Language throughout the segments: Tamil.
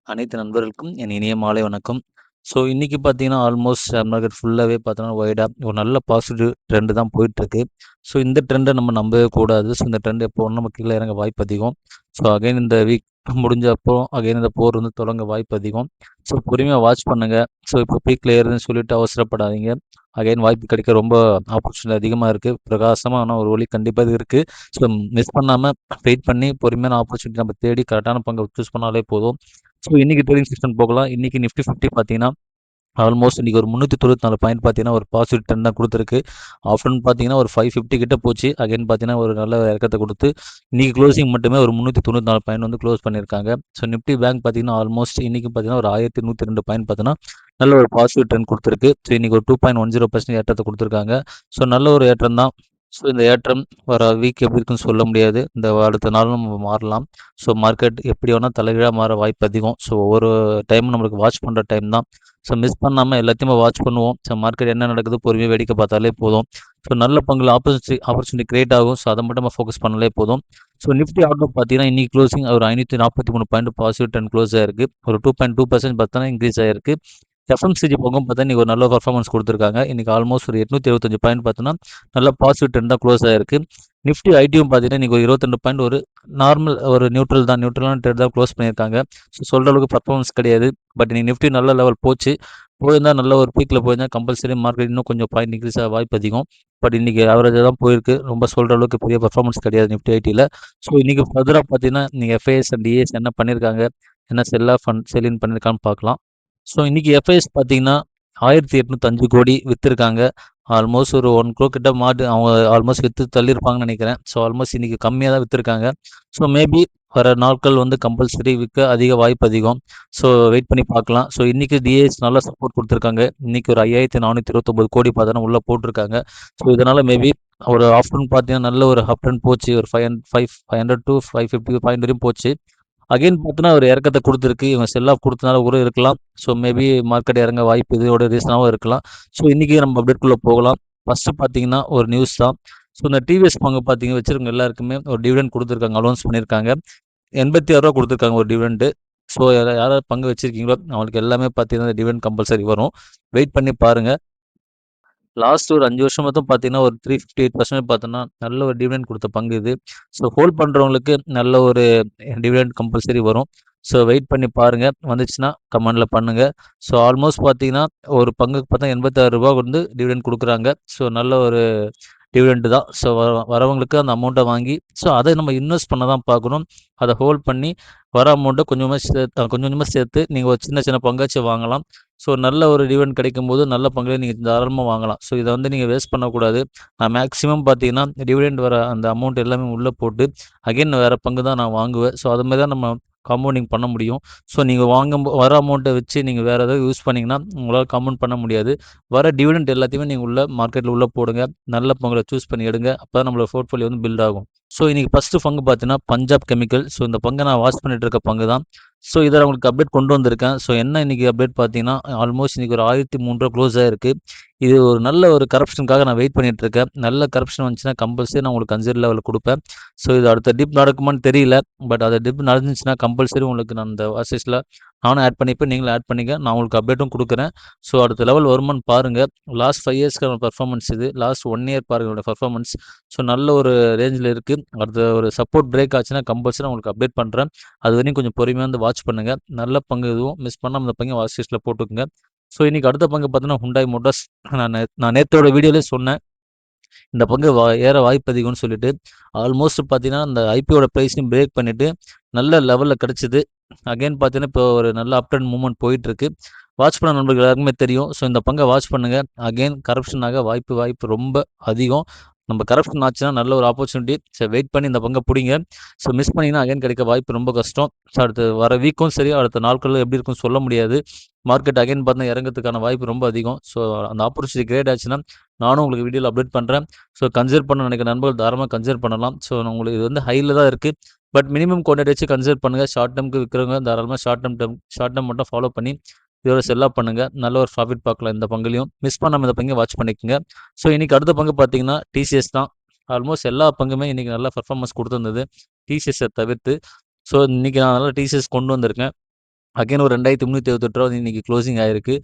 அனைத்து நண்பர்களுக்கும் என் இனிய மாலை வணக்கம். இன்னைக்கு பார்த்தீங்கன்னா, ஆல்மோஸ்ட் ஷேர் மார்க்கெட் ஃபுல்லாவே பார்த்தோன்னா, ஒய்டா ஒரு நல்ல பாசிட்டிவ் ட்ரெண்ட் தான் போயிட்டுருக்கு. இந்த ட்ரெண்ட நம்ம நம்பவே கூடாது. இந்த ட்ரெண்ட் எப்போ வேணா நம்ம கீழ இறங்க வாய்ப்பு அதிகம். அகைன் இந்த வீக் முடிஞ்சப்போ, அகைன் இந்த போர் வந்து தொடங்க வாய்ப்பு அதிகம். பொறுமையா வாட்ச் பண்ணுங்க. இப்போ பீக்ல ஏறுதுன்னு சொல்லிட்டு அவசரப்படாதீங்க. அகைன் வாய்ப்பு கிடைக்க ரொம்ப ஆப்பர்ச்சுனிட்டி அதிகமா இருக்கு. பிரகாசமான ஒரு ஒளி கண்டிப்பா இது இருக்கு. ஸோ மிஸ் பண்ணாம வெயிட் பண்ணி பொறுமையான ஆப்பர்ச்சுனிட்டி நம்ம தேடி கரெக்ட்டான பங்க சூஸ் பண்ணாலே போதும். இன்னைக்கு ட்ரேடிங் செஷன் போகலாம். இன்னைக்கு நிஃப்டி 50 பார்த்தீங்கன்னா, ஆல்மோஸ்ட் இன்னைக்கு ஒரு 394 பாயிண்ட் பார்த்தீங்கன்னா, ஒரு பாசிட்டிவ் ட்ரெண்ட் தான் குடுத்திருக்கு. ஆஃப்டர்நூன் பார்த்தீங்கன்னா, ஒரு 550 கிட்ட போச்சு. அகைன் பார்த்தீங்கன்னா, ஒரு நல்ல இறக்கத்த குடுத்து, இன்னைக்கு க்ளோசிங் மட்டுமே ஒரு 394 பாயிண்ட் வந்து க்ளோஸ் பண்ணியிருக்காங்க. நிஃப்டி பேங்க் பார்த்தீங்கன்னா, ஆல்மோஸ்ட் இன்னைக்கு பார்த்தீங்கன்னா, ஒரு 1102 பாயிண்ட் பார்த்தீங்கன்னா, நல்ல ஒரு பாசிட்டிவ் ட்ரெண்ட் குடுத்திருக்கு. இன்னைக்கு ஒரு 2.10% ஏற்றத்த குடுத்திருக்காங்க. நல்ல ஒரு ஏற்றம் தான். இந்த ஏற்றம் வர வீக் எப்படி இருக்குன்னு சொல்ல முடியாது. இந்த அடுத்த நாளும் நம்ம மாறலாம். மார்க்கெட் எப்படி வேணா தலைகீழா மாற வாய்ப்பு அதிகம். ஒவ்வொரு டைமும் நம்மளுக்கு வாட்ச் பண்ற டைம் தான். மிஸ் பண்ணாம எல்லாத்தையுமே வாட்ச் பண்ணுவோம். மார்க்கெட் என்ன நடக்குது பொறுமையா வேடிக்கை பார்த்தாலே போதும். நல்ல பங்குல ஆப்பர்ச்சுனிட்டி கிரியேட் ஆகும். அத மட்டும் நம்ம ஃபோக்கஸ் பண்ணாலே போதும். நிஃப்டி அவுட்லுக் பார்த்தீங்கன்னா, இன்னைக்கு க்ளோசிங் ஒரு 543 பாயிண்ட் பாசிட்டிவ் ட்ரெண்ட் க்ளோஸ் ஆயிருக்கு. ஒரு 2.2% பார்த்தோன்னா இன்க்ரீஸ் ஆயிருக்கு. எஃப்எம்சிஜி பக்கம் பார்த்தா இன்னைக்கு ஒரு நல்ல பெர்ஃபார்மன்ஸ் குடுத்துருக்காங்க. இன்னைக்கு ஆல்மோஸ்ட் ஒரு 875 பாயிண்ட் பார்த்தோன்னா, நல்ல பாசிட்டிவ் ட்ரெண்ட் தான் க்ளோஸ் ஆயிருக்கு. நிஃப்டி ஐடியும் பார்த்தீங்கன்னா, இன்னைக்கு ஒரு 22 பாயிண்ட் ஒரு நார்மல் ஒரு நியூட்ரல் தான். நியூட்ரலான ட்ரேட் தான் க்ளோஸ் பண்ணியிருக்காங்க. சொல்ற அளவுக்கு பெர்ஃபார்மன்ஸ் கிடையாது. பட் இன்னைக்கு நிஃப்டி நல்ல லெவல் போச்சு. போயிருந்தா நல்ல ஒரு பீக்ல போயிருந்தா கம்பல்சரி மார்க்கெட் இன்னும் கொஞ்சம் பாயிண்ட் இன்க்ரீஸ் ஆக வாய்ப்பு அதிகம். பட் இன்னைக்கு ஆவரேஜா தான் போயிருக்கு. ரொம்ப சொல்ற அளவுக்கு பெரிய பெர்ஃபார்மன்ஸ் கிடையாது நிஃப்டி ஐடில. இன்னைக்கு ஃபர்தரா பார்த்தீங்கன்னா, நீங்க எஃப்ஐஎஸ் அண்ட் டிஏஎஸ் என்ன பண்ணியிருக்காங்க? என்ன செல் ஆஃப் அண்ட் செல் இன் பண்ணியிருக்கான்னு பார்க்கலாம். இன்னைக்கு எஃப்ஐஎஸ் பார்த்தீங்கன்னா, 1805 கோடி வித்திருக்காங்க. ஆல்மோஸ்ட் ஒரு 1 crore கிட்ட அவங்க ஆல்மோஸ்ட் வித்து தள்ளியிருப்பாங்கன்னு நெனைக்கிறேன். ஆல்மோஸ்ட் இன்னைக்கு கம்மியா தான் வித்திருக்காங்க. மேபி வர நாட்கள் வந்து கம்பல்சரி விற்க அதிக வாய்ப்பு அதிகம். வெயிட் பண்ணி பார்க்கலாம். இன்னைக்கு டிஏஎஸ் நல்ல சப்போர்ட் குடுத்துருக்காங்க. இன்னைக்கு ஒரு 5429 கோடி பார்த்தோன்னா உள்ள போட்டிருக்காங்க. இதனால மேபி ஒரு ஆஃப்டர்நூன் பார்த்தீங்கன்னா, நல்ல ஒரு அப் ட்ரெண்ட் போச்சு. ஒரு 500 டூ 550 பாயிண்ட் வரையும் போச்சு. அகைன் பார்த்தீங்கன்னா, ஒரு இறக்கத்த குடுத்துருக்கு. இவங்க செல் ஆஃப் குடுத்தனால கூட இருக்கலாம். மேபி மார்க்கெட் இறங்க வாய்ப்பு இதோட ரீசனாவும் இருக்கலாம். இன்னைக்கு நம்ம அப்டேட்குள்ள போகலாம். ஃபர்ஸ்ட்டு பார்த்தீங்கன்னா, ஒரு நியூஸ் தான். இந்த டிவிஎஸ் பங்கு பார்த்தீங்க வச்சிருக்கவங்க எல்லாருக்குமே ஒரு டிவிடெண்ட் குடுத்துருக்காங்க. அனௌன்ஸ் பண்ணியிருக்காங்க. ரூ. 86 குடுத்துருக்காங்க ஒரு டிவிடெண்ட். யாராவது பங்கு வச்சிருக்கீங்களோ, அவங்களுக்கு எல்லாமே பார்த்தீங்கன்னா, டிவிடெண்ட் கம்பல்சரி வரும். வெயிட் பண்ணி பாருங்க. லாஸ்ட் ஒரு 5 வருஷம் மட்டும் பார்த்தீங்கன்னா, ஒரு 358% பார்த்தோன்னா, நல்ல ஒரு டிவிடெண்ட் குடுத்த பங்கு இது. ஹோல்ட் பண்றவங்களுக்கு நல்ல ஒரு டிவிடெண்ட் கம்பல்சரி வரும். வெயிட் பண்ணி பாருங்க. வந்துச்சுன்னா கமெண்ட்ல பண்ணுங்க. ஆல்மோஸ்ட் பார்த்தீங்கன்னா, ஒரு பங்குக்கு பார்த்தா ரூ. 86 வந்து டிவிடெண்ட் குடுக்குறாங்க. நல்ல ஒரு டிவிடெண்ட் தான். வரவங்களுக்கு அந்த அமௌண்ட்ட வாங்கி, அத நம்ம இன்வெஸ்ட் பண்ண தான் பார்க்கணும். அத ஹோல்ட் பண்ணி வர அமௌண்ட்ட கொஞ்சம் கொஞ்சமா சேர்த்து நீங்க ஒரு சின்ன சின்ன பங்காச்சும் வாங்கலாம். நல்ல ஒரு டிவிடெண்ட் கிடைக்கும்போது நல்ல பங்குல நீங்க தாராளமா வாங்கலாம். இத வந்து நீங்க வேஸ்ட் பண்ணக்கூடாது. நான் மேக்ஸிமம் பார்த்தீங்கன்னா, டிவிடெண்ட் வர அந்த அமௌண்ட் எல்லாமே உள்ள போட்டு, அகைன் வேற பங்கு தான் நான் வாங்குவேன். அது மாரி தான் நம்ம காம்பவுண்டிங் பண்ண முடியும். நீங்க வர அமௌண்ட்ட வச்சு நீங்க வேற ஏதாவது யூஸ் பண்ணீங்கன்னா, உங்களால காம்பவுண்ட் பண்ண முடியாது. வர டிவிடெண்ட் எல்லாத்தையுமே நீங்க மார்க்கெட்ல உள்ள போடுங்க. நல்ல பங்குல சூஸ் பண்ணி எடுங்க. அப்பதான் நம்மளோட போர்ட்ஃபோலியோ வந்து பில்ட் ஆகும். இன்னைக்கு ஃபர்ஸ்ட் பங்கு பார்த்தீங்கன்னா, பஞ்சாப் கெமிக்கல். இந்த பங்க நான் வாட்ச் பண்ணிட்டு இருக்க பங்கு தான். இத நான் உங்களுக்கு அப்டேட் கொண்டு வந்திருக்கேன். என்ன இன்னைக்கு அப்டேட் பார்த்தீங்கன்னா, ஆல்மோஸ்ட் இன்னைக்கு ஒரு 1003 க்ளோஸ் ஆயிருக்கு. இது ஒரு நல்ல ஒரு கரப்ஷனுக்காக நான் வெயிட் பண்ணிட்டு இருக்கேன். நல்ல கரப்ஷன் வந்துச்சுன்னா கம்பல்சரி நான் உங்களுக்கு கன்சிடர் லெவல்ல குடுப்பேன். இது அடுத்த டிப் நடக்குமான்னு தெரியல. பட் அது டிப் நடந்துச்சுன்னா கம்பல்சரி உங்களுக்கு நான் அந்த வாட்ச் நானும் ஆட் பண்ணிப்பேன். நீங்களும் ஆட் பண்ணிக்க. நான் உங்களுக்கு அப்டேட்டும் குடுக்குறேன். அடுத்த லெவல் வருமான்னு பாருங்க. லாஸ்ட் 5 இயர்ஸ்க்கான பெர்ஃபார்மன்ஸ் இது. லாஸ்ட் 1 இயர் பாருங்க என்னோட பெர்ஃபார்மன்ஸ். நல்ல ஒரு ரேஞ்ச்ல இருக்கு. அடுத்த ஒரு சப்போர்ட் பிரேக் ஆச்சுன்னா கம்பல்சரி நான் உங்களுக்கு அப்டேட் பண்றேன். அதுவரையும் கொஞ்சம் பொறுமையா வந்து வாட்ச் பண்ணுங்க. நல்ல பங்கு இதுவும். மிஸ் பண்ணாம இந்த பங்க வாட்ச் லிஸ்ட்ல போட்டுக்கங்க. இன்னைக்கு அடுத்த பங்கு பார்த்தீங்கன்னா, ஹுண்டாய் மோட்டார்ஸ். நான் நேத்தோட வீடியோலயே சொன்னேன். இந்த பங்கு ஏற வாய்ப்பு அதிகம்னு சொல்லிட்டு. ஆல்மோஸ்ட் பார்த்தீங்கன்னா, இந்த ஐபிஓட பிரைஸையும் பிரேக் பண்ணிட்டு, நல்ல லெவல்ல கிடைச்சது. அகைன் பார்த்தீங்கன்னா, இப்போ ஒரு நல்ல அப் ட்ரெண்ட் மூவ்மெண்ட் போயிட்டுருக்கு. வாட்ச் பண்ண நண்பர்கள் எல்லாருக்குமே தெரியும். இந்த பங்க வாட்ச் பண்ணுங்க. அகைன் கரப்ஷன் ஆக வாய்ப்பு ரொம்ப அதிகம். நம்ம கரப்ஷன் ஆச்சுன்னா நல்ல ஒரு ஆப்பர்ச்சுனிட்டி. வெயிட் பண்ணி இந்த பங்க புடிங்க. மிஸ் பண்ணீங்கன்னா அகைன் கிடைக்க வாய்ப்பு ரொம்ப கஷ்டம். அடுத்து வர வீக்கும் சரி, அடுத்த நாட்கள்ல எப்படி இருக்கும்னு சொல்ல முடியாது. மார்க்கெட் அகைன் பார்த்தீங்கன்னா இறங்கறதுக்கான வாய்ப்பு ரொம்ப அதிகம். அந்த ஆப்பர்ச்சுனிட்டி கிரியேட் ஆச்சுன்னா, நானும் உங்களுக்கு வீடியோல அப்டேட் பண்றேன். கன்சிடர் பண்ண நினைக்கிற நண்பர்கள் தாராளமா கன்சிடர் பண்ணலாம். உங்களுக்கு இது வந்து ஹைல தான் இருக்கு. பட் மினிமம் குவான்டிட்டி வச்சு கன்சிடர் பண்ணுங்க. ஷார்ட் டெர்ம்க்கு விக்கிறவங்க தாராளமா ஷார்ட் டெர்ம் மட்டும் ஃபாலோ பண்ணி இதோட செல் ஆஃப் பண்ணுங்க. நல்ல ஒரு ப்ராஃபிட் பார்க்கலாம் இந்த பங்குலயும். மிஸ் பண்ணாம இந்த பங்க வாட்ச் பண்ணிக்கங்க. இன்னைக்கு அடுத்த பங்கு பார்த்தீங்கன்னா, டிசிஎஸ் தான். ஆல்மோஸ்ட் எல்லா பங்குமே இன்னைக்கு நல்ல பெர்ஃபார்மன்ஸ் குடுத்திருந்தது. டிசிஎஸ்ஸ தவிர்த்து. இன்னைக்கு நான் நல்ல டிசிஎஸ் கொண்டு வந்திருக்கேன். அகைன் ஒரு ரூ. 2378 வந்து இன்னைக்கு க்ளோசிங் ஆயிருக்கு.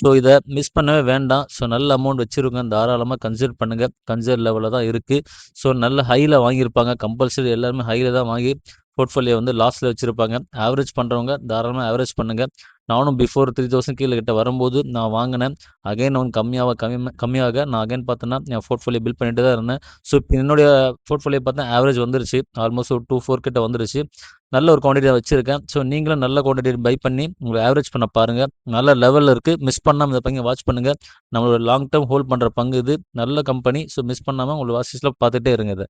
ஸோ இத மிஸ் பண்ணவே வேண்டாம். ஸோ நல்ல அமௌண்ட் வச்சிருங்க. தாராளமா கன்சிடர் பண்ணுங்க. கன்சிடர் லெவல்ல தான் இருக்கு. ஸோ நல்ல ஹைல வாங்கியிருப்பாங்க. கம்பல்சரி எல்லாருமே ஹைல தான் வாங்கி போர்ட்ஃபோலியோ வந்து லாஸ்ல வச்சிருப்பாங்க. ஆவரேஜ் பண்றவங்க தாராளமா ஆவரேஜ் பண்ணுங்க. நானும் பிஃபோர் 3000 கீழ கிட்ட வரும்போது நான் வாங்குனேன். அகைன் அவங்க கம்மியாக நான் அகைன் பார்த்தேன்னா, என் போர்ட்ஃபோலியோ பில்ட் பண்ணிட்டு தான் இருந்தேன். ஸோ இப்ப என்னுடைய போர்ட்ஃபோலியோ பார்த்தா ஆவரேஜ் வந்துருச்சு. ஆல்மோஸ்ட் ஒரு 2, 4 கிட்ட வந்துருச்சு. நல்ல ஒரு குவான்டிட்டியா வச்சிருக்கேன். ஸோ நீங்களும் நல்ல குவான்டிட்டி பை பண்ணி உங்கள ஆவரேஜ் பண்ண பாருங்க. நல்ல லெவல்ல இருக்கு. மிஸ் பண்ணாம இந்த பங்க வாட்ச் பண்ணுங்க. நம்மளோட லாங் டெர்ம் ஹோல்ட் பண்ற பங்கு இது. நல்ல கம்பெனி. ஸோ மிஸ் பண்ணாம உங்களோட வாட்ச் பார்த்துட்டே இருங்க இத.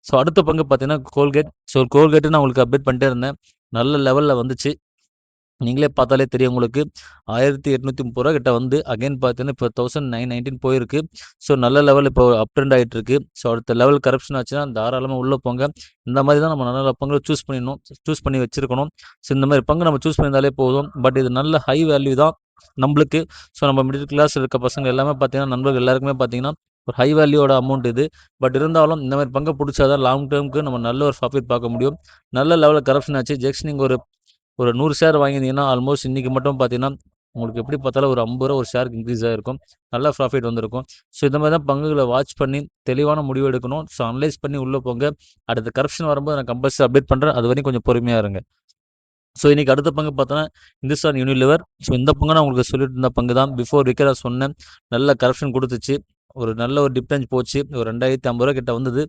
ஸோ அடுத்த பங்கு பார்த்தீங்கன்னா, கோல்கேட். ஸோ கோல்கேட் நான் உங்களுக்கு அப்டேட் பண்ணிட்டே இருந்தேன். நல்ல லெவல்ல வந்துச்சு. நீங்களே பார்த்தாலே தெரியும் உங்களுக்கு. ரூ. 1830 கிட்ட வந்து அகைன் பார்த்தீங்கன்னா, இப்போ 1919 போயிருக்கு. ஸோ நல்ல லெவல் இப்போ அப் ட்ரெண்ட் ஆயிட்டு இருக்கு. ஸோ அடுத்த லெவல் கரப்ஷன் ஆச்சுன்னா தாராளமா உள்ள போங்க. இந்த மாரி தான் நம்ம நல்ல நல்ல பங்குகள சூஸ் பண்ணி வச்சிருக்கணும். ஸோ இந்த மாரி பங்கு நம்ம சூஸ் பண்ணியிருந்தாலே போதும். பட் இது நல்ல ஹை வேல்யூ தான் நம்பளுக்கு. ஸோ நம்ம மிடில் கிளாஸ் இருக்க பசங்க எல்லாமே பார்த்தீங்கன்னா, நண்பர்கள் எல்லாருக்குமே பார்த்தீங்கன்னா, ஒரு ஹை வேல்யூவோட அமௌண்ட் இது. பட் இருந்தாலும் இந்த மாரி பங்க புடிச்சா தான் லாங் டெர்ம்க்கு நம்ம நல்ல ஒரு ப்ராஃபிட் பார்க்க முடியும். நல்ல லெவல்ல கரப்ஷன் ஆச்சு. ஜஸ்ட் நீங்க ஒரு ஒரு 100 ஷேர் வாங்கியிருந்தீங்கன்னா, ஆல்மோஸ்ட் இன்னைக்கு மட்டும் பார்த்தீங்கன்னா, உங்களுக்கு எப்படி பார்த்தாலும் ஒரு ரூ. 50 ஒரு ஷேருக்கு இன்க்ரீஸ் ஆயிருக்கும். நல்ல ப்ராஃபிட் வந்திருக்கும். ஸோ இந்த மாரி தான் பங்குகள வாட்ச் பண்ணி தெளிவான முடிவு எடுக்கணும். ஸோ அனலைஸ் பண்ணி உள்ள போங்க. அடுத்து கரப்ஷன் வரும்போது நான் கம்பல்சரி அப்டேட் பண்றேன். அதுவரையும் கொஞ்சம் பொறுமையா இருங்க. ஸோ இன்னைக்கு அடுத்த பங்கு பார்த்தோன்னா, இந்துஸ்தான் யூனிலிவர். ஸோ இந்த பங்கு நான் உங்களுக்கு சொல்லிட்டு இருந்த பங்கு தான். பிஃபோர் விக்க நான் சொன்னேன். நல்ல கரப்ஷன் குடுத்துச்சு. ஒரு நல்ல ஒரு டிப் ரேஞ்ச் போச்சு. ஒரு ரூ. 2050 கிட்ட வந்தது.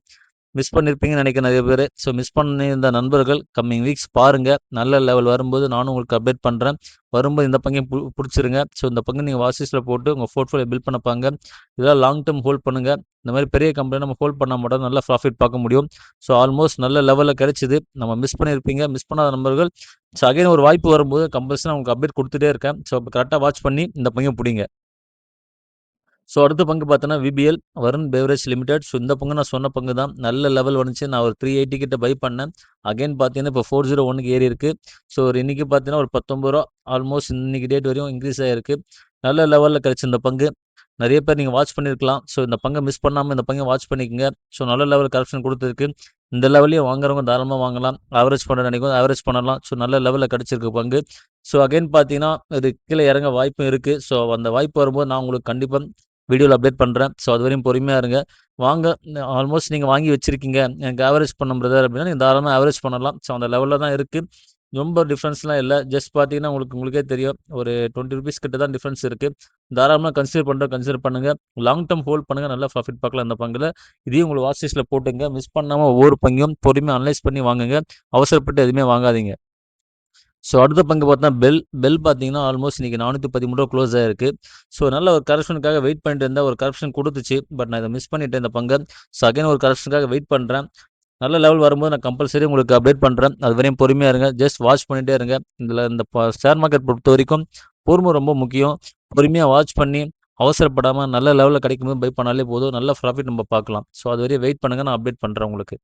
மிஸ் பண்ணியிருப்பீங்கன்னு நினைக்கிறேன் நெறைய பேரு. ஸோ மிஸ் பண்ணியிருந்த நண்பர்கள் கம்மிங் வீக்ஸ் பாருங்க. நல்ல லெவல் வரும்போது நானும் உங்களுக்கு அப்டேட் பண்றேன். வரும்போது இந்த பங்கையும் புடிச்சிருங்க. ஸோ இந்த பங்கு நீங்க வாட்ச் லிஸ்ட்ல போட்டு உங்க போர்ட்ஃபோலியோ பில்ட் பண்ண பாருங்க. இதெல்லாம் லாங் டெர்ம் ஹோல்ட் பண்ணுங்க. இந்த மாரி பெரிய கம்பெனி நம்ம ஹோல்ட் பண்ணா மட்டும் நல்ல ப்ராஃபிட் பார்க்க முடியும். ஸோ ஆல்மோஸ்ட் நல்ல லெவல்ல கிடைச்சது. நம்ம மிஸ் பண்ணியிருப்பீங்க. மிஸ் பண்ணாத நண்பர்கள் ஸோ அகைன் ஒரு வாய்ப்பு வரும்போது கம்பல்சரி நான் உங்களுக்கு அப்டேட் குடுத்துட்டே இருக்கேன். ஸோ கரெக்ட்டா வாட்ச் பண்ணி இந்த பங்கையும் புடிங்க. ஸோ அடுத்த பங்கு பார்த்தோன்னா, VBL Varun beverage limited. So இந்த பங்கு நான் சொன்ன பங்கு தான். நல்ல லெவல் வந்துச்சு. நான் ஒரு 380 கிட்ட பை பண்ணேன். அகைன் பார்த்தீங்கன்னா, இப்போ 401க்கு ஏறி இருக்கு. ஸோ ஒரு இன்னைக்கு பார்த்தீங்கன்னா, ஒரு ரூ. 19 ஆல்மோஸ்ட் இன்னைக்கு டேட் வரையும் இன்க்ரீஸ் ஆயிருக்கு. நல்ல லெவல்ல கிடைச்ச இந்த பங்கு. நெறைய பேர் நீங்க வாட்ச் பண்ணியிருக்கலாம். ஸோ இந்த பங்க மிஸ் பண்ணாம இந்த பங்க வாட்ச் பண்ணிக்கங்க. ஸோ நல்ல லெவல் கரெக்ஷன் குடுத்துருக்கு. இந்த லெவல்லயும் வாங்குறவங்க தாராளமா வாங்கலாம். ஆவரேஜ் பண்ண நினைக்கிறவங்க ஆவரேஜ் பண்ணலாம். ஸோ நல்ல லெவல்ல கிடைச்சிருக்கு பங்கு. ஸோ அகைன் பார்த்தீங்கன்னா, இது கீழ இறங்க வாய்ப்பும் இருக்கு. ஸோ அந்த வாய்ப்பு வரும்போது நான் உங்களுக்கு கண்டிப்பா வீடியோல அப்டேட் பண்றேன். ஸோ அதுவரையும் பொறுமையா இருங்க. வாங்க ஆல்மோஸ்ட் நீங்க வாங்கி வச்சிருக்கீங்க. எனக்கு ஆவரேஜ் பண்ணணும் பிரதர் அப்டின்னா, நீங்க தாராளமா ஆவரேஜ் பண்ணலாம். ஸோ அந்த லெவல்ல தான் இருக்கு. ரொம்ப டிஃபரன்ஸ்லாம் இல்ல. ஜஸ்ட் பார்த்தீங்கன்னா, உங்களுக்கே தெரியும். ஒரு ₹20 கிட்ட தான் டிஃபரன்ஸ் இருக்கு. தாராளமா கன்சிடர் பண்ணுங்க. லாங் டெர்ம் ஹோல்ட் பண்ணுங்க. நல்லா ப்ராஃபிட் பார்க்கலாம் இந்த பங்குல. இதையும் உங்க வாட்ச் லிஸ்ட்ல போட்டுங்க. மிஸ் பண்ணாம ஒவ்வொரு பங்கையும் பொறுமையா அனலைஸ் பண்ணி வாங்குங்க. அவசரப்பட்டு எதுவுமே வாங்காதீங்க. ஸோ அடுத்த பங்கு பார்த்தா பெல் பார்த்தீங்கன்னா, ஆல்மோஸ்ட் இன்னைக்கு ரூ. 413 க்ளோஸ் ஆயிருக்கு. ஸோ நல்ல ஒரு கரெக்ஷனுக்காக வெயிட் பண்ணிட்டு இருந்தேன். ஒரு கரெக்ஷன் குடுத்துச்சு. பட் நான் இத மிஸ் பண்ணிட்டேன் இந்த பங்க. ஸோ அகைன் ஒரு கரெக்ஷனுக்காக வெயிட் பண்றேன். நல்ல லெவல் வரும்போது நான் கம்பல்சரி உங்களுக்கு அப்டேட் பண்றேன். அதுவரையும் பொறுமையா இருங்க. ஜஸ்ட் வாட்ச் பண்ணிட்டே இருங்க. இந்த ஷேர் மார்க்கெட் பொறுத்தவரைக்கும் பொறுமை ரொம்ப முக்கியம். பொறுமையா வாட்ச் பண்ணி, அவசரப்படாம நல்ல லெவல்ல கிடைக்கும்போது பை பண்ணாலே போதும். நல்ல ப்ராஃபிட் நம்ம பார்க்கலாம். ஸோ அதுவரையும் வெயிட் பண்ணுங்க. நான் அப்டேட் பண்றேன் உங்களுக்கு.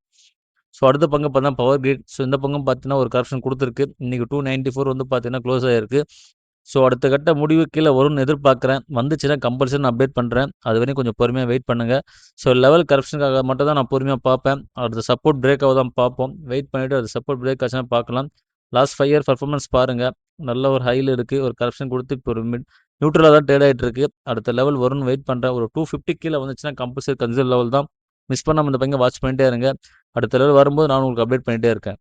ஸோ அடுத்த பங்கு பார்த்தீங்கன்னா, பவர் கிரிட். ஸோ இந்த பங்கும் பார்த்தீங்கன்னா, ஒரு கரெக்ஷன் குடுத்துருக்கு. இன்னைக்கு 294 வந்து பார்த்தீங்கன்னா, க்ளோஸ் ஆயிருக்கு. ஸோ அடுத்த கட்ட முடிவு கீழ வரும்னு எதிர்பார்க்குறேன். வந்துச்சுன்னா கம்பல்சரி நான் அப்டேட் பண்றேன். அதுவரையும் கொஞ்சம் பொறுமையா வெயிட் பண்ணுங்க. ஸோ லெவல் கரெக்ஷனுக்காக மட்டும் தான் நான் பொறுமையா பார்ப்பேன். அடுத்த சப்போர்ட் பிரேக் ஆவுதான்னு பார்ப்போம். வெயிட் பண்ணிட்டு அது சப்போர்ட் பிரேக் ஆச்சுன்னா பார்க்கலாம். லாஸ்ட் 5 இயர் பெர்ஃபார்மன்ஸ் பாருங்க. நல்ல ஒரு ஹைல இருக்கு. ஒரு கரெக்ஷன் குடுத்து இப்போ ஒரு நியூட்ரலா தான் ட்ரேட் ஆயிட்டு இருக்கு. அடுத்த லெவல் வரும்னு வெயிட் பண்றேன். ஒரு 250 கீழ வந்துச்சுன்னா கம்பல்சரி கன்சிடர் லெவல் தான். மிஸ் பண்ணாம இந்த பங்க வாட்ச் பண்ணிட்டே இருங்க. அடுத்த லெவல் வரும்போது நான் உங்களுக்கு அப்டேட் பண்ணிட்டே இருக்கேன்.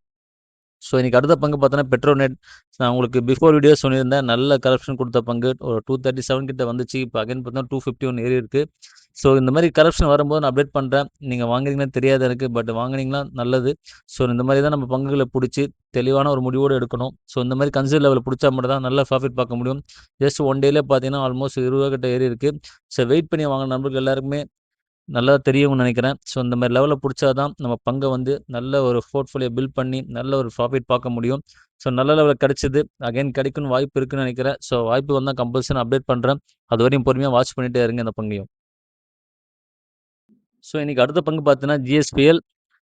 ஸோ இன்னைக்கு அடுத்த பங்கு பார்த்தோன்னா, பெட்ரோநெட். நான் உங்களுக்கு பிஃபோர் வீடியோ சொல்லியிருந்தேன். நல்ல கரெக்ஷன் குடுத்த பங்கு. ஒரு 237 கிட்ட வந்துச்சு. இப்போ அகைன் பார்த்தீங்கன்னா 251 ஏறி இருக்கு. ஸோ இந்த மாரி கரெக்ஷன் வரும்போது நான் அப்டேட் பண்றேன். நீங்க வாங்குறீங்களான்னு தெரியாது எனக்கு. பட் வாங்குனீங்கன்னா நல்லது. ஸோ இந்த மாரி தான் நம்ம பங்குகள புடிச்சு தெளிவான ஒரு முடிவோடு எடுக்கணும். ஸோ இந்த மாரி கன்சிடர் லெவல்ல புடிச்சா மட்டும் தான் நல்ல ப்ராஃபிட் பார்க்க முடியும். ஜஸ்ட் 1 டேலயே பார்த்தீங்கன்னா, ஆல்மோஸ்ட் ரூ. 20 கிட்ட ஏறி இருக்கு. ஸோ வெயிட் பண்ணி வாங்குன நண்பர்கள் எல்லாருக்குமே நல்லா தெரியும்னு நெனைக்கிறேன். ஸோ இந்த மாரி லெவல்ல புடிச்சா தான் நம்ம பங்க வந்து நல்ல ஒரு போர்ட்ஃபோலியோ பில்ட் பண்ணி, நல்ல ஒரு ப்ராஃபிட் பார்க்க முடியும். ஸோ நல்ல லெவல்ல கிடைச்சது. அகைன் கிடைக்கும்னு வாய்ப்பு இருக்குன்னு நெனைக்கிறேன். ஸோ வாய்ப்பு வந்தா கம்பல்சரி நான் அப்டேட் பண்றேன். அதுவரையும் பொறுமையா வாட்ச் பண்ணிட்டே இருங்க இந்த பங்கையும். ஸோ இன்னைக்கு அடுத்த பங்கு பார்த்தீங்கன்னா, ஜிஎஸ்பிஎல்.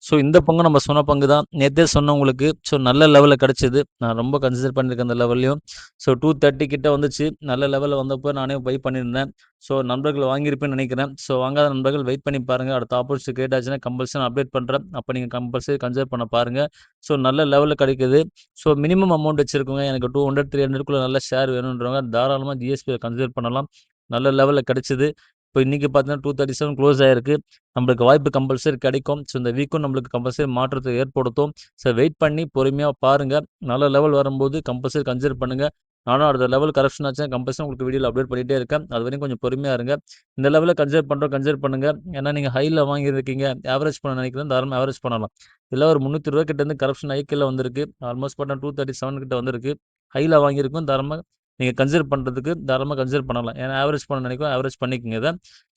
ஸோ இந்த பங்கு நம்ம சொன்ன பங்கு தான். நேத்தே சொன்னேன் உங்களுக்கு. ஸோ நல்ல லெவல்ல கிடைச்சது. நான் ரொம்ப கன்சிடர் பண்ணியிருக்கேன் அந்த லெவல்லயும். ஸோ 230 கிட்ட வந்துச்சு. நல்ல லெவல்ல வந்தப்போ நானே பை பண்ணியிருந்தேன். ஸோ நண்பர்கள் வாங்கியிருப்பேன்னு நினைக்கிறேன். ஸோ வாங்காத நண்பர்கள் வெயிட் பண்ணி பாருங்க. அடுத்த ஆப்பர்ச்சுனிட்டி கிரியேட் ஆச்சுன்னா கம்பல்சரி நான் அப்டேட் பண்றேன். அப்ப நீங்க கம்பல்சரி கன்சிடர் பண்ண பாருங்க. ஸோ நல்ல லெவல்ல கிடைக்குது. ஸோ மினிமம் அமௌண்ட் வச்சிருக்கவங்க எனக்கு 200, 300க்குள்ள நல்ல ஷேர் வேணுன்றவங்க தாராளமா ஜிஎஸ்பிய கன்சிடர் பண்ணலாம். நல்ல லெவல்ல கிடைச்சது. இப்போ இன்னைக்கு பார்த்தீங்கன்னா 237 க்ளோஸ் ஆயிருக்கு. நம்மளுக்கு வாய்ப்பு கம்பல்சரி கிடைக்கும். ஸோ இந்த வீக்கும் நம்மளுக்கு கம்பல்சரி மாற்றத்தை ஏற்படுத்தும். ஸோ வெயிட் பண்ணி பொறுமையா பாருங்க. நல்ல லெவல் வரும்போது கம்பல்சரி கன்சிடர் பண்ணுங்க. நானும் அடுத்த லெவல் கரெக்ஷன் ஆச்சுன்னா கம்பல்சரி உங்களுக்கு வீடியோல அப்டேட் பண்ணிட்டே இருக்கேன். அதுவரையும் கொஞ்சம் பொறுமையா இருங்க. இந்த லெவல்ல கன்சிடர் பண்ணுங்க. ஏன்னா நீங்க ஹைல வாங்கியிருக்கீங்க. ஆவரேஜ் பண்ண நினைக்கிறேன். தாராளமா ஆவரேஜ் பண்ணலாம். இல்ல ஒரு 320 கிட்ட இருந்து கரெக்ஷன் ஆகி கீழ வந்திருக்கு. ஆல்மோஸ்ட் பார்த்தா 237 கிட்ட வந்திருக்கு. ஹைல வாங்கியிருக்கும். தாராளமா நீங்க கன்சிடர் பண்றதுக்கு தாராளமா கன்சிடர் பண்ணலாம். ஏன்னா ஆவரேஜ் பண்ண நினைக்கிறோம். ஆவரேஜ் பண்ணிக்கங்க இத.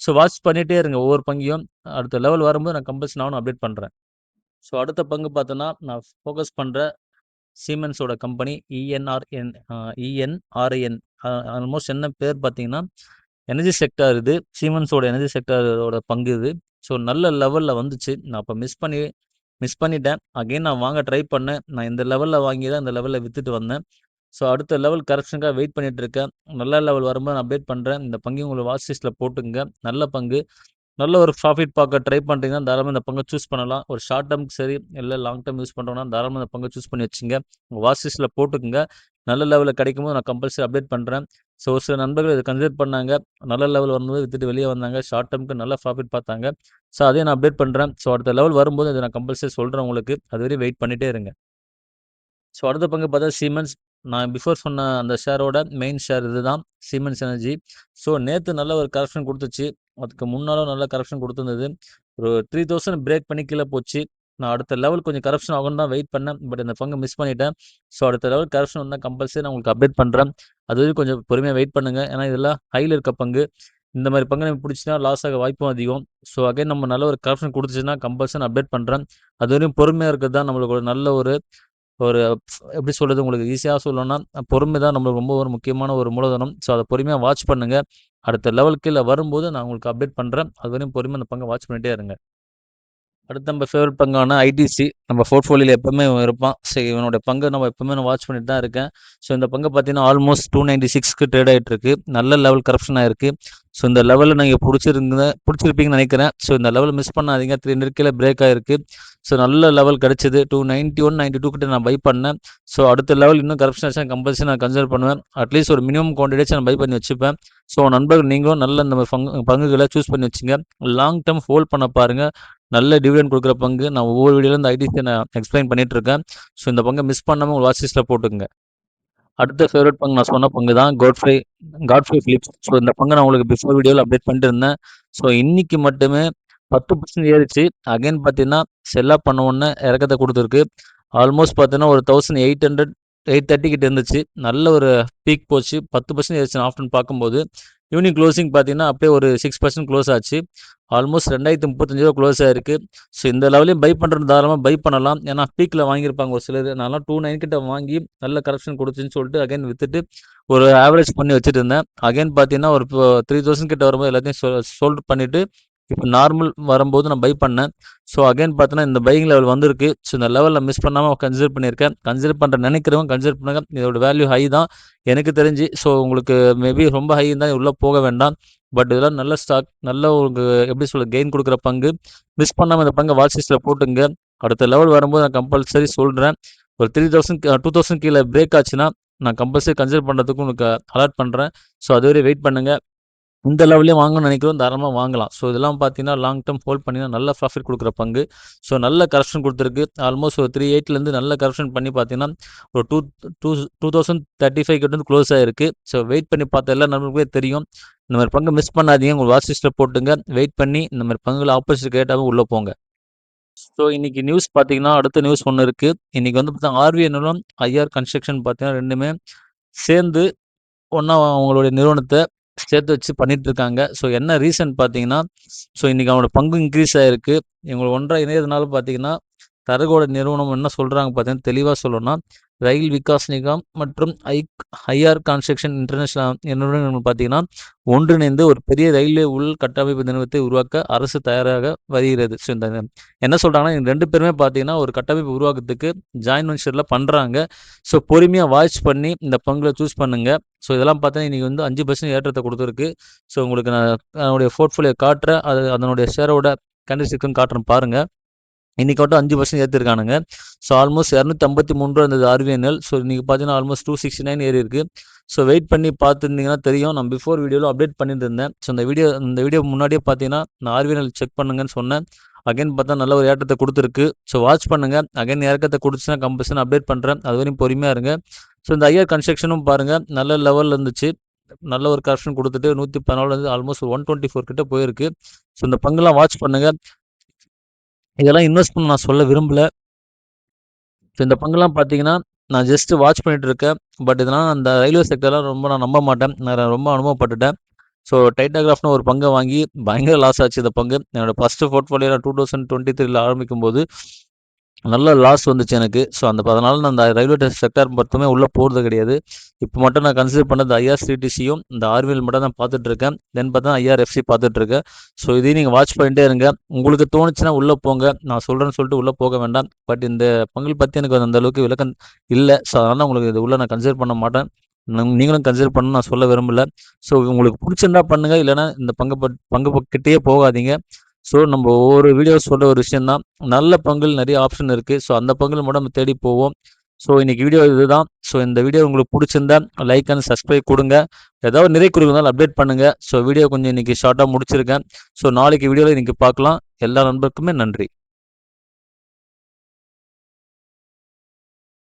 ஸோ வாட்ச் பண்ணிட்டே இருங்க ஒவ்வொரு பங்கையும். அடுத்த லெவல் வரும்போது நான் கம்பல்சரி நானும் அப்டேட் பண்றேன். ஸோ அடுத்த பங்கு பார்த்தோன்னா, நான் ஃபோக்கஸ் பண்ற சீமென்ஸோட கம்பெனி இஎன்ஆர்என் இஎன்ஆர்என் ஆல்மோஸ்ட் என்ன பேர் பார்த்தீங்கன்னா, எனர்ஜி செக்டார் இது. சீமென்ஸோட எனர்ஜி செக்டாரோட பங்கு இது. ஸோ நல்ல லெவல்ல வந்துச்சு. நான் அப்ப மிஸ் பண்ணிட்டேன். அகைன் நான் வாங்க ட்ரை பண்ணேன். நான் இந்த லெவல்ல வாங்கி தான் இந்த லெவல்ல வித்துட்டு வந்தேன். ஸோ அடுத்த லெவல் கரெக்ஷனுக்காக வெயிட் பண்ணிட்டு இருக்கேன். நல்ல லெவல் வரும்போது நான் அப்டேட் பண்றேன். இந்த பங்கையும் உங்களுக்கு வாட்ச் லிஸ்ட்ல போட்டுக்கங்க. நல்ல பங்கு. நல்ல ஒரு ப்ராஃபிட் பார்க்க ட்ரை பண்றீங்கன்னா, தாராளமா இந்த பங்க சூஸ் பண்ணலாம். ஒரு ஷார்ட் டெர்ம்க்கு சரி, இல்ல லாங் டெர்ம் யூஸ் பண்றோம்னா, தாராளமா இந்த பங்க சூஸ் பண்ணி வச்சுங்க. உங்க வாட்ச் லிஸ்ட்ல போட்டுக்கங்க. நல்ல லெவல்ல கிடைக்கும்போது நான் கம்பல்சரி அப்டேட் பண்றேன். ஸோ ஒரு சில நண்பர்கள் இத கன்சிடர் பண்ணாங்க. நல்ல லெவல் வரும்போது வித்துட்டு வெளிய வந்தாங்க. ஷார்ட் டெர்ம்க்கு நல்ல ப்ராஃபிட் பார்த்தாங்க. ஸோ அதையும் நான் அப்டேட் பண்றேன். ஸோ அடுத்த லெவல் வரும்போது இத நான் கம்பல்சரி சொல்றேன் உங்களுக்கு. அதுவரையும் வெயிட் பண்ணிட்டே இருங்க. ஸோ அடுத்த பங்கு பார்த்தா சீமென்ஸ். நான் பிஃபோர் சொன்ன அந்த ஷேரோட மெயின் ஷேர் இதுதான். Siemens energy. ஸோ நேத்து நல்ல ஒரு கரெக்ஷன் குடுத்துச்சு. அதுக்கு முன்னாலும் நல்ல கரெக்ஷன் குடுத்திருந்தது. ஒரு 3000 பிரேக் பண்ணி கீழ போச்சு. நான் அடுத்த லெவல் கொஞ்சம் கரெக்ஷன் ஆகும்னு தான் வெயிட் பண்ணேன். பட் இந்த பங்க மிஸ் பண்ணிட்டேன். ஸோ அடுத்த லெவல் கரெக்ஷன் வந்தா கம்பல்சரி நான் உங்களுக்கு அப்டேட் பண்றேன். அதுவரைக்கும் கொஞ்சம் பொறுமையா வெயிட் பண்ணுங்க. ஏன்னா இதெல்லாம் ஹைல இருக்க பங்கு. இந்த மாரி பங்கு நமக்கு புடிச்சுச்சுனா லாஸ் ஆக வாய்ப்பும் அதிகம். ஸோ அகைன் நம்ம நல்ல ஒரு கரெக்ஷன் குடுத்துச்சுன்னா கம்பல்சரி நான் அப்டேட் பண்றேன். அதுவரையும் பொறுமையா இருக்கிறது தான் நம்மளுக்கு ஒரு நல்ல ஒரு ஒரு எப்படி சொல்றது? உங்களுக்கு ஈஸியா சொல்லணும்னா, பொறுமை தான் நம்மளுக்கு ரொம்ப ஒரு முக்கியமான ஒரு மூலதனம். ஸோ, அத பொறுமையா வாட்ச் பண்ணுங்க. அடுத்த லெவல் கீழ வரும்போது நான் உங்களுக்கு அப்டேட் பண்றேன். அதுவரையும் பொறுமையா அந்த பங்க வாட்ச் பண்ணிட்டே இருங்க. அடுத்து நம்ம ஃபேவரைட் பங்கான ஐடிசி. நம்ம போர்ட்ஃபோலியோல எப்பவுமே இவன் இருப்பான். சரி இவனோட பங்க நம்ம எப்பவுமே நான் வாட்ச் பண்ணிட்டு தான் இருக்கேன். ஸோ இந்த பங்கு பார்த்தீங்கன்னா, ஆல்மோஸ்ட் 296க்கு ட்ரேட் ஆயிட்டு இருக்கு. நல்ல லெவல் கரெக்ஷன் ஆயிருக்கு. ஸோ இந்த லெவல்ல நீங்க புடிச்சிருப்பீங்கன்னு நெனைக்கிறேன். ஸோ இந்த லெவல் மிஸ் பண்ணாதீங்க. 300 கீழ பிரேக் ஆயிருக்கு. ஸோ நல்ல லெவல் கிடைச்சது. 291, 92 கிட்ட நான் பை பண்ணேன். ஸோ அடுத்த லெவல் இன்னும் கரெக்ஷன் ஆச்சுன்னா கம்பல்சரி நான் கன்சிடர் பண்ணுவேன். அட்லீஸ்ட் ஒரு மினிமம் குவான்டிட்டியாச்சும் நான் பை பண்ணி வச்சுப்பேன். ஸோ நண்பர்கள் நீங்களும் நல்ல இந்த பங்குகள சூஸ் பண்ணி வச்சுங்க. லாங் டெர்ம் ஹோல்ட் பண்ண பாருங்க. நல்ல டிவிடெண்ட் குடுக்குற பங்கு. நான் ஒவ்வொரு வீடியோல இந்த ஐடிசிய நான் எக்ஸ்பிளைன் பண்ணிட்டு இருக்கேன். ஸோ இந்த பங்க மிஸ் பண்ணாம உங்க வாட்ச் லிஸ்ட்ல போட்டுக்கங்க. அடுத்த ஃபேவரைட் பங்கு நான் சொன்ன பங்கு தான் காட்ஃப்ரே பிலிப்ஸ். ஸோ இந்த பங்க நான் உங்களுக்கு பிஃபோர் வீடியோல அப்டேட் பண்ணிட்டு இருந்தேன். ஸோ இன்னைக்கு மட்டுமே 10% ஏறிச்சு. அகைன் பார்த்தீங்கன்னா, செல் ஆஃப் பண்ண உடனே இறக்கத்த குடுத்துருக்கு. ஆல்மோஸ்ட் பார்த்தீங்கன்னா, ஒரு 1800 830 கிட்ட இருந்துச்சு. நல்ல ஒரு பீக் போச்சு. 10% ஏறிச்சு ஆஃப்டர்நூன் பார்க்கும்போது. ஈவினிங் குளோசிங் பார்த்தீங்கன்னா, அப்படியே ஒரு 6% குளோஸ் ஆச்சு. ஆல்மோஸ்ட் 2035 குளோஸ் ஆயிருக்கு. ஸோ இந்த லெவல்லயும் பை பண்றது தாராளமா பை பண்ணலாம். ஏன்னா பீக்ல வாங்கியிருப்பாங்க ஒரு சிலரு. நான்லாம் 29 கிட்ட வாங்கி நல்ல கரெக்ஷன் குடுத்துச்சுன்னு சொல்லிட்டு அகைன் வித்துட்டு ஒரு ஆவரேஜ் பண்ணி வச்சுட்டு இருந்தேன். அகைன் பார்த்தீங்கன்னா, ஒரு இப்போ 3000 கிட்ட வரும்போது எல்லாத்தையும் சோல்ட் பண்ணிட்டு, இப்ப நார்மல் வரும்போது நான் பை பண்ணேன். ஸோ அகைன் பார்த்தீங்கன்னா, இந்த பையிங் லெவல் வந்திருக்கு. ஸோ இந்த லெவல்ல மிஸ் பண்ணாம கன்சிடர் பண்ணியிருக்கேன். கன்சிடர் பண்ற நினைக்கிறவங்க கன்சிடர் பண்ணுங்க. இதோட வேல்யூ ஹை தான் எனக்கு தெரிஞ்சு. ஸோ உங்களுக்கு மேபி ரொம்ப ஹை இருந்தா உள்ள போக வேண்டாம். பட் இதெல்லாம் நல்ல ஸ்டாக். நல்ல ஒரு எப்படி சொல்றது? கெயின் குடுக்குற பங்கு. மிஸ் பண்ணாம இந்த பங்க வாட்ச் லிஸ்ட்ல போட்டுங்க. அடுத்த லெவல் வரும்போது நான் கம்பல்சரி சொல்றேன். ஒரு 2000 கீழ பிரேக் ஆச்சுன்னா, நான் கம்பல்சரி கன்சிடர் பண்றதுக்கு உங்களுக்கு அலாட் பண்றேன். ஸோ அதுவரை வெயிட் பண்ணுங்க. இந்த லெவல்லயும் வாங்கணும்னு நினைக்கிறோம் தாராளமா வாங்கலாம். ஸோ இதெல்லாம் பார்த்தீங்கன்னா, லாங் டெர்ம் ஹோல்ட் பண்ணீங்கன்னா நல்ல ப்ராஃபிட் குடுக்குற பங்கு. ஸோ நல்ல கரெக்ஷன் குடுத்துருக்கு. ஆல்மோஸ்ட் ஒரு 38லேருந்து நல்ல கரெக்ஷன் பண்ணி பார்த்தீங்கன்னா, ஒரு 2035 கிட்ட வந்து குளோஸ் ஆயிருக்கு. ஸோ வெயிட் பண்ணி பார்த்த எல்லா நண்பர்களுக்குமே தெரியும். இந்த மாரி பங்க மிஸ் பண்ணாதீங்க. உங்க வாட்ச் லிஸ்ட்ல போட்டுங்க. வெயிட் பண்ணி இந்த மாரி பங்குல ஆப்பர்ச்சுனிட்டி கிரியேட் ஆகும் உள்ள போங்க. ஸோ இன்னைக்கு நியூஸ் பார்த்தீங்கன்னா, அடுத்த நியூஸ் ஒண்ணு இருக்கு. இன்னைக்கு வந்து பார்த்தா ஆர்விஎன்எலும், ஐஆர் கன்ஸ்ட்ரக்ஷன் பார்த்தீங்கன்னா 2மே சேர்ந்து ஒண்ணா அவங்களுடைய நிறுவனத்த சேர்த்து வச்சு பண்ணிட்டு இருக்காங்க. ஸோ என்ன ரீசன் பார்த்தீங்கன்னா, ஸோ இன்னைக்கு அவனோட பங்கு இன்கிரீஸ் ஆயிருக்கு. இவங்க ஒன்றா இணையதுனால பார்த்தீங்கன்னா, தரகோட நிறுவனம் என்ன சொல்கிறாங்க பார்த்தீங்கன்னா, தெளிவாக சொல்லணும்னா, ரயில் விகாஸ் நிகாம் மற்றும் ஐஆர் கன்ஸ்ட்ரக்ஷன் இன்டர்நேஷனல் நிறுவனங்கள் பார்த்தீங்கன்னா, ஒன்றிணைந்து ஒரு பெரிய ரயில்வே கட்டமைப்பு நிறுவனத்தை உருவாக்க அரசு தயாராக வருகிறது. ஸோ இந்த என்ன சொல்கிறாங்கன்னா, இந்த 2 பேருமே பார்த்தீங்கன்னா, ஒரு கட்டமைப்பு உருவாக்கத்துக்கு ஜாயின்ட் வென்ச்சரில் பண்ணுறாங்க. ஸோ பொறுமையாக வாட்ச் பண்ணி இந்த பங்குல சூஸ் பண்ணுங்க. ஸோ இதெல்லாம் பார்த்தீங்கன்னா, இன்னைக்கு வந்து 5% ஏற்றத்தை கொடுத்துருக்கு. ஸோ உங்களுக்கு நான் அதனுடைய போர்ட்ஃபோலியோ காட்டுறேன். அது அதனுடைய ஷேரோட கேண்டில்ஸ்டிக்கும் காட்டுறேன் பாருங்க. இன்னைக்கு மட்டும் 5% ஏற்றிருக்கானுங்க. ஸோ ஆல்மோஸ்ட் 253 இருந்தது ஆர்விஎன்எல். ஸோ இன்னைக்கு பார்த்தீங்கன்னா ஆல்மோஸ்ட் 269 ஏறி இருக்கு. ஸோ வெயிட் பண்ணி பார்த்துருந்தீங்கன்னா தெரியும். நான் பிஃபோர் வீடியோவில் அப்டேட் பண்ணிட்டு இருந்தேன். ஸோ இந்த வீடியோ முன்னாடியே பார்த்தீங்கன்னா நான் ஆர்விஎன்எல் செக் பண்ணுங்கன்னு சொன்னேன். அகைன் பார்த்தா நல்ல ஒரு ஏற்றத்தை கொடுத்துருக்கு. ஸோ வாட்ச் பண்ணுங்க. அகைன் இறக்கத்தை கொடுத்துச்சுன்னா கம்பல்சரி அப்டேட் பண்ணுறேன். அது வரையும் பொறுமையாக இருங்க. ஸோ இந்த ஐஆர் கன்ஸ்ட்ரக்ஷனும் பாருங்க நல்ல லெவலில் இருந்துச்சு. நல்ல ஒரு கரெக்ஷன் கொடுத்துட்டு 114 வந்து ஆல்மோஸ்ட் 124 கிட்ட போயிருக்கு. ஸோ இந்த பங்குலாம் வாட்ச் பண்ணுங்க. இதெல்லாம் இன்வெஸ்ட் பண்ண நான் சொல்ல விரும்பல. ஸோ இந்த பங்குலாம் பார்த்தீங்கன்னா, நான் ஜஸ்ட் வாட்ச் பண்ணிட்டு இருக்கேன். பட் இதெல்லாம் அந்த ரயில்வே செக்டர்லாம் ரொம்ப நான் நம்ப மாட்டேன். நான் ரொம்ப அனுபவப்பட்டுட்டேன். ஸோ டைட்டாகிராஃப்னு ஒரு பங்கை வாங்கி பயங்கர லாஸ் ஆச்சு இந்த பங்கு. என்னோட ஃபர்ஸ்ட்டு போர்ட்ஃபோலியோ 2023ல ஆரம்பிக்கும்போது நல்ல லாஸ் வந்துச்சு எனக்கு. ஸோ அதனால நான் அந்த ரயில்வே செக்டார் மட்டுமே உள்ளே போகிறது கிடையாது. இப்போ மட்டும் நான் கன்சிடர் பண்ணது ஐஆர்சிடிசியும் இந்த ஆர்விஎல் மட்டும் தான் பார்த்துட்டு இருக்கேன். தென் பார்த்தா ஐஆர்எஃப்சி பார்த்துட்டு இருக்கேன். ஸோ இதையும் நீங்கள் வாட்ச் பண்ணிட்டே இருங்க. உங்களுக்கு தோணுச்சுன்னா உள்ளே போங்க. நான் சொல்கிறேன்னு சொல்லிட்டு உள்ளே போக வேண்டாம். பட் இந்த பங்குகள் பற்றி எனக்கு அந்த அளவுக்கு விளக்கம் இல்லை. ஸோ அதனால் உங்களுக்கு இது உள்ளே நான் கன்சிடர் பண்ண மாட்டேன். நீங்களும் கன்சிடர் பண்ணணும்னு நான் சொல்ல விரும்பல. ஸோ உங்களுக்கு பிடிச்சிருந்தா பண்ணுங்க. இல்லைன்னா இந்த பங்கு கிட்டேயே போகாதீங்க. ஸோ நம்ம ஒவ்வொரு வீடியோ சொல்கிற ஒரு விஷயம் தான். நல்ல பங்குகள் நிறைய ஆப்ஷன் இருக்குது. ஸோ அந்த பங்குகள் மட்டும் நம்ம தேடி போவோம். ஸோ இன்னைக்கு வீடியோ இதுதான். ஸோ இந்த வீடியோ உங்களுக்கு பிடிச்சிருந்தா லைக் அண்ட் சப்ஸ்கிரைப் கொடுங்க. ஏதாவது நிறை குறைவு இருந்தாலும் அப்டேட் பண்ணுங்கள். ஸோ வீடியோ கொஞ்சம் இன்னைக்கு ஷார்ட்டாக முடிச்சிருக்கேன். ஸோ நாளைக்கு வீடியோவில் இன்னைக்கு பார்க்கலாம். எல்லா நண்பருக்குமே நன்றி.